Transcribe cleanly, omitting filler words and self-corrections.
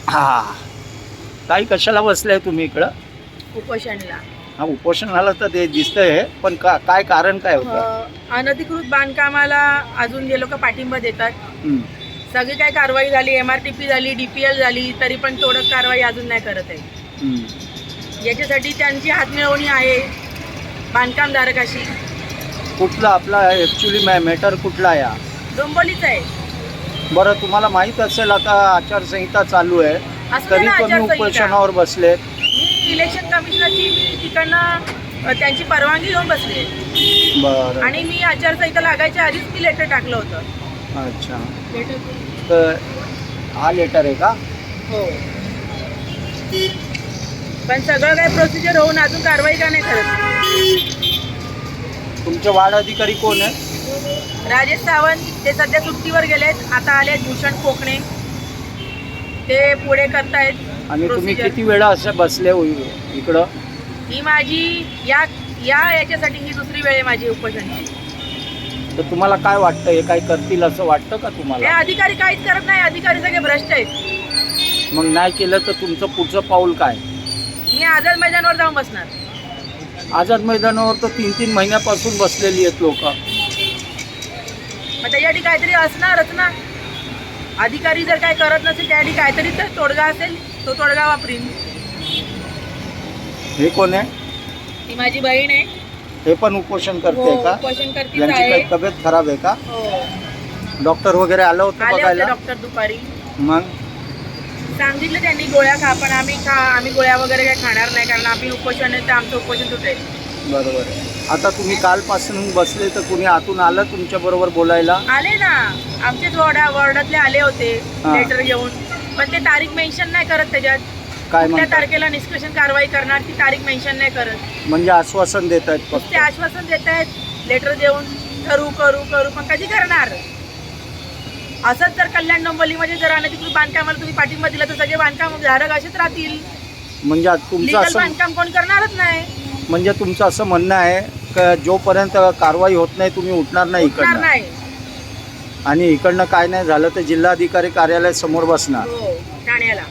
हा ताई कशाला बसलाय तुम्ही इकडं? उपोषणला. हा उपोषणाला तर ते दिसतंय, पण काय कारण काय होतं? अनधिकृत बांधकामाला अजून जे लोक पाठिंबा देतात, हं, सगळी काय कारवाई झाली, MRTP झाली, DPL झाली, तरी पण थोडं कारवाई अजून नाही करत आहे. हं. याच्यासाठी त्यांची हातमिळवणी आहे बांधकामधारकाशी. कुठला आपला ॲक्च्युली मॅटर कुठला आहे हा? डोंबोलीच आहे. बरं, तुम्हाला माहीत असेल आता आचारसंहिता चालू आहे, असते तरी ना तुम्ही आचारसंहिता. उपोषणावर बसलेत. मी इलेक्शन कमिशनरची तिकडनं त्यांची परवानगी घेऊन बसले बरं, आणि मी आचारसंहिता लागायच्या आधीच मी लेटर टाकलं होतं. अच्छा. तर हा लेटर आहे का? हो. पण सगळं काय प्रोसिजर होऊन अजून कारवाई का नाही करत? तुमचे वार्ड अधिकारी कोण आहे? राजेश सावंत, ते सध्या सुट्टीवर गेलेत, आता आलेत भूषण कोकणे, ते पुढे करतायत. आणि तुम्ही procedure. किती वेळा असे बसले इकडं? ही माझी याच्यासाठी ही दुसरी वेळ आहे माझी उपोषणाची. तर तुम्हाला काय वाटतं, हे काय करतील असं वाटतं का हे तुम्हाला? अधिकारी काहीच करत नाही, अधिकारी सगळे भ्रष्ट आहेत. मग नाही केलं तर तुमचं पुढचं पाऊल काय? मी आझाद मैदानावर जाऊन बसणार. आझाद मैदानावर तर 3-3 महिन्यापासून बसलेली आहेत लोक. मग त्याच्यासाठी काहीतरी असणारच ना. अधिकारी जर काय करत नसेल त्यासाठी काहीतरी तर तोडगा असेल, तो तोडगा वापरीन. हे कोण आहे? ती माझी बहीण आहे. हे पण उपोषण करते हो, का? उपोषण करतीच यांची आहे. काही तब्येत खराब आहे का? हो. डॉक्टर वगैरे आलं होतं आले होते बघायला? डॉक्टर दुपारी. मग सांगितलं त्यांनी गोळ्या खा, पण आम्ही गोळ्या वगैरे काही खाणार नाही, कारण आम्ही उपोषण आहे तर आमचं उपोषण तुटेल. बरोबर आहे. आता तुम्ही कालपासून बसले तर कुणी आतून आलं तुमच्या बरोबर बोलायला? आले ना, आमचेच वॉर्डातले आले होते हा. लेटर घेऊन, पण ते तारीख मेन्शन नाही करत त्याच्यात. काय त्या म्हणतात? तारखेला निष्कर्षण कारवाई करणार ती तारीख मेन्शन नाही करत. म्हणजे आश्वासन देत आहेत फक्त. ते आश्वासन देत आहेत लेटर देऊन, करू करू करू, पण कधी करणार? असंच जर कल्याण डोंबिवलीमध्ये जर अनधिकृत बांधकामाला तुम्ही पाठिंबा दिला तर सगळे बांधकाम धारक असेच राहतील. म्हणजे तुमचं लिगल असं बांधकाम कोण करणारच नाही. म्हणजे तुमचं असं म्हणणं आहे की जोपर्यंत कारवाई होत नाही तुम्ही उठणार नाही उठणार इकडनं, नाही. आणि इकडनं काय नाही झालं तर जिल्हाधिकारी कार्यालय समोर बसणार. हो, ठाण्याला.